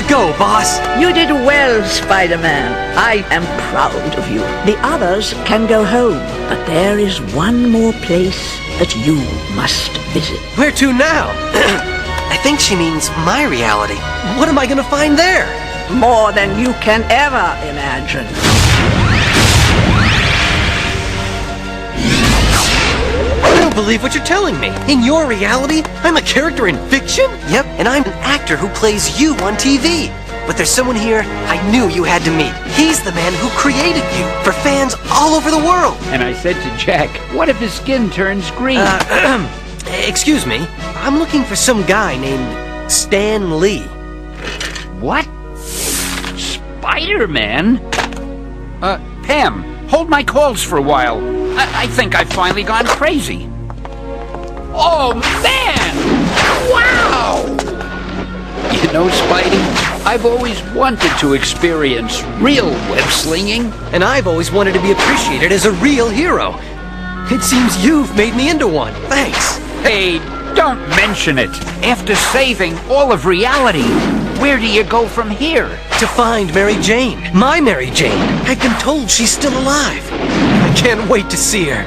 go, boss. You did well, Spider-Man. I am proud of you. The others can go home, but there is one more place that you must visit. Where to now? I think she means my reality. What am I gonna find there? More than you can ever imagine. I don't believe what you're telling me. In your reality, I'm a character in fiction? Yep, and I'm an actor who plays you on TV. But there's someone here I knew you had to meet. He's the man who created you for fans all over the world. And I said to Jack, what if his skin turns green? Excuse me. I'm looking for some guy named Stan Lee. What? Spider-Man? Pam, hold my calls for a while. I think I've finally gone crazy. Oh, man! Wow! You know, Spidey, I've always wanted to experience real web slinging. And I've always wanted to be appreciated as a real hero. It seems you've made me into one. Thanks. Hey, don't mention it. After saving all of reality, where do you go from here? To find Mary Jane. My Mary Jane. I've been told she's still alive. I can't wait to see her.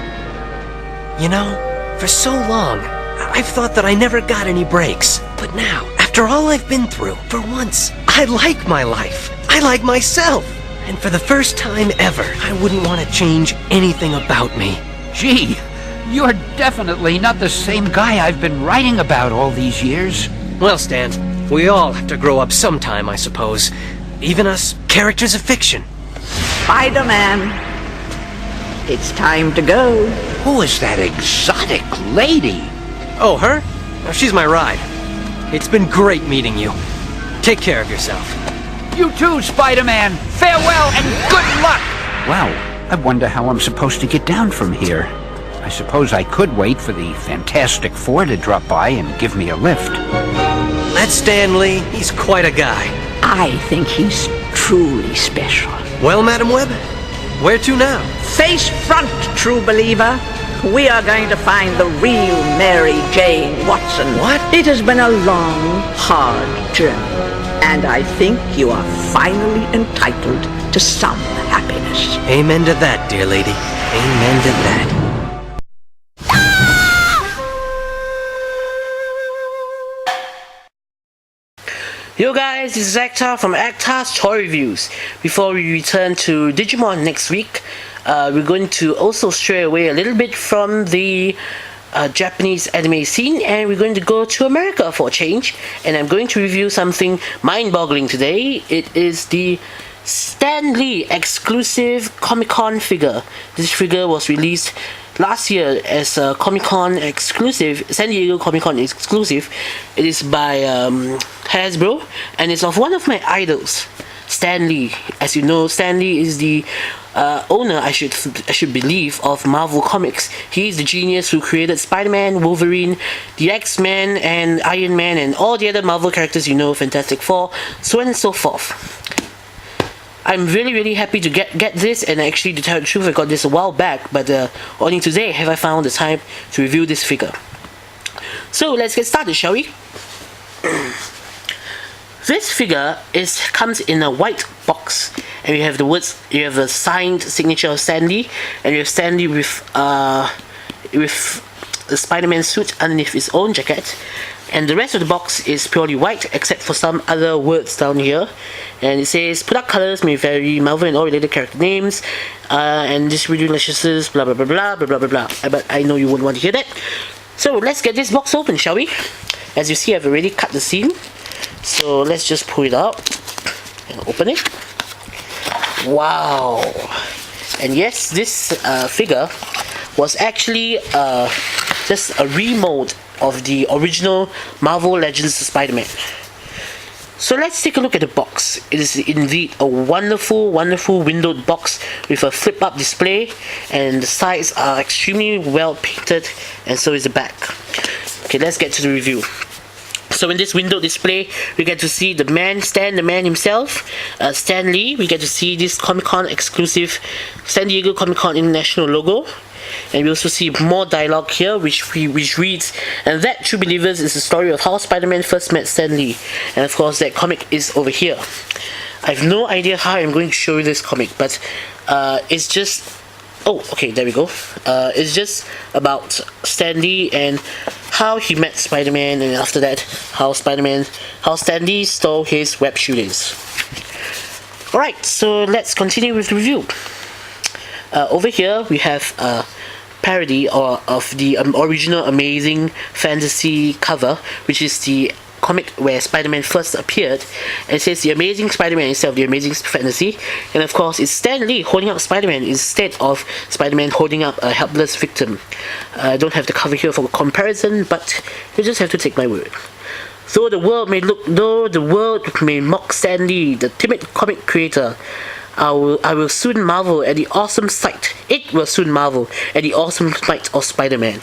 You know, for so long, I've thought that I never got any breaks. But now, after all I've been through, for once, I like my life. I like myself. And for the first time ever, I wouldn't want to change anything about me. Gee, you're definitely not the same guy I've been writing about all these years. Well, Stan, we all have to grow up sometime, I suppose. Even us characters of fiction. Spider-Man, it's time to go. Who is that exotic lady? Oh, her? Oh, she's my ride. It's been great meeting you. Take care of yourself. You too, Spider-Man. Farewell and good luck! Wow, I wonder how I'm supposed to get down from here. I suppose I could wait for the Fantastic Four to drop by and give me a lift. That's Stan Lee. He's quite a guy. I think he's truly special. Well, Madam Webb, where to now? Face front, true believer. We are going to find the real Mary Jane Watson. What? It has been a long, hard journey, and I think you are finally entitled to some happiness. Amen to that, dear lady. Amen to that. Yo guys, this is Actar from Actar's Toy Reviews. Before we return to Digimon next week, we're going to also stray away a little bit from the Japanese anime scene, and we're going to go to America for a change, and I'm going to review something mind-boggling today. It is the Stan Lee exclusive Comicon figure. This figure was released last year as a Comicon exclusive, San Diego Comicon exclusive. It is by Hasbro, and it's of one of my idols, Stan Lee. As you know, Stan Lee is the owner, I should believe, of Marvel Comics. He is the genius who created Spider-Man, Wolverine, the X-Men, and Iron Man, and all the other Marvel characters you know, Fantastic Four, so on and so forth. I'm really happy to get this, and actually, to tell the truth, I got this a while back, but only today have I found the time to review this figure. So let's get started, shall we? This figure comes in a white box, and you have the words, you have the signed signature of Stan Lee, and you have Stan Lee with the Spider-Man suit underneath his own jacket. And the rest of the box is purely white, except for some other words down here. And it says, product colors may vary, Marvel and all related character names, and distributing licenses, blah blah blah blah blah blah blah blah. But I know you wouldn't want to hear that. So let's get this box open, shall we? As you see, I've already cut the seam. So let's just pull it out and open it. Wow! And yes, this figure was actually just a remold of the original Marvel Legends Spider-Man. So let's take a look at the box. It is indeed a wonderful windowed box with a flip-up display, and the sides are extremely well painted, and so is the back. Okay, let's get to the review. So in this window display, we get to see the man himself, Stan Lee. We get to see this Comic-Con exclusive San Diego Comic-Con International logo. and we also see more dialogue here, which reads, "And that, true believers, is the story of how Spider-Man first met Stan Lee." And of course, that comic is over here. I have no idea how I'm going to show you this comic, but it's just... Oh, okay, there we go. It's just about Stan Lee and how he met Spider-Man, and after that, how Stan Lee stole his web shooters. Alright, so let's continue with the review. Over here, we have a parody of the original Amazing Fantasy cover, which is the comic where Spider-Man first appeared, and it says The Amazing Spider-Man instead of The Amazing Fantasy, and of course it's Stan Lee holding up Spider-Man instead of Spider-Man holding up a helpless victim. I don't have the cover here for comparison, but you just have to take my word. Though the world may mock Stan Lee, the timid comic creator, I will soon marvel at the awesome sight. It will soon marvel at the awesome sight of Spider-Man.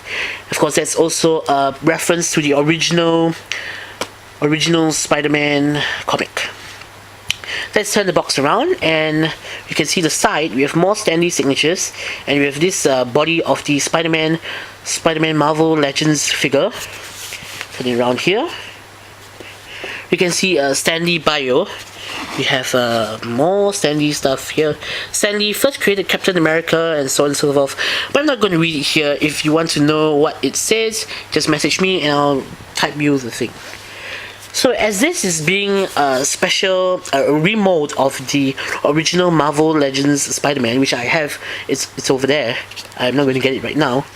Of course, that's also a reference to the original Spider-Man comic. Let's turn the box around, and you can see the side. We have more Stan Lee signatures, and we have this body of the Spider-Man Marvel Legends figure. Turn it around here. You can see a Stan Lee bio. We have more Stan Lee stuff here. Stan Lee first created Captain America and so on and so forth. But I'm not going to read it here. If you want to know what it says, just message me and I'll type you the thing. So as this is being a special remold of the original Marvel Legends Spider-Man, which I have, it's over there. I'm not going to get it right now.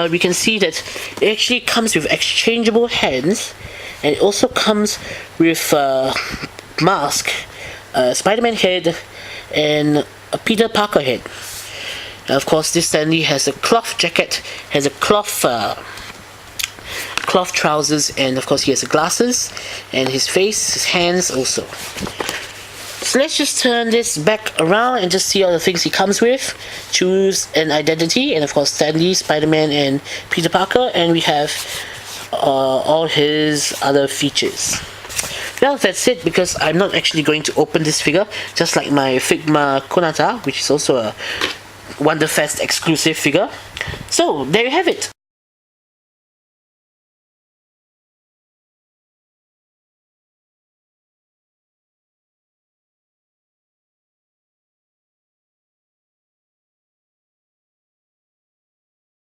We can see that it actually comes with exchangeable hands, and it also comes with mask, Spider-Man head, and a Peter Parker head. And of course, this Stan Lee has a cloth jacket, has a cloth trousers, and of course he has the glasses, and his face, his hands also. So let's just turn this back around and just see all the things he comes with. Choose an identity, and of course Stan Lee, Spider-Man, and Peter Parker, and we have all his other features. Well, that's it, because I'm not actually going to open this figure, just like my Figma Konata, which is also a Wonderfest exclusive figure. So there you have it.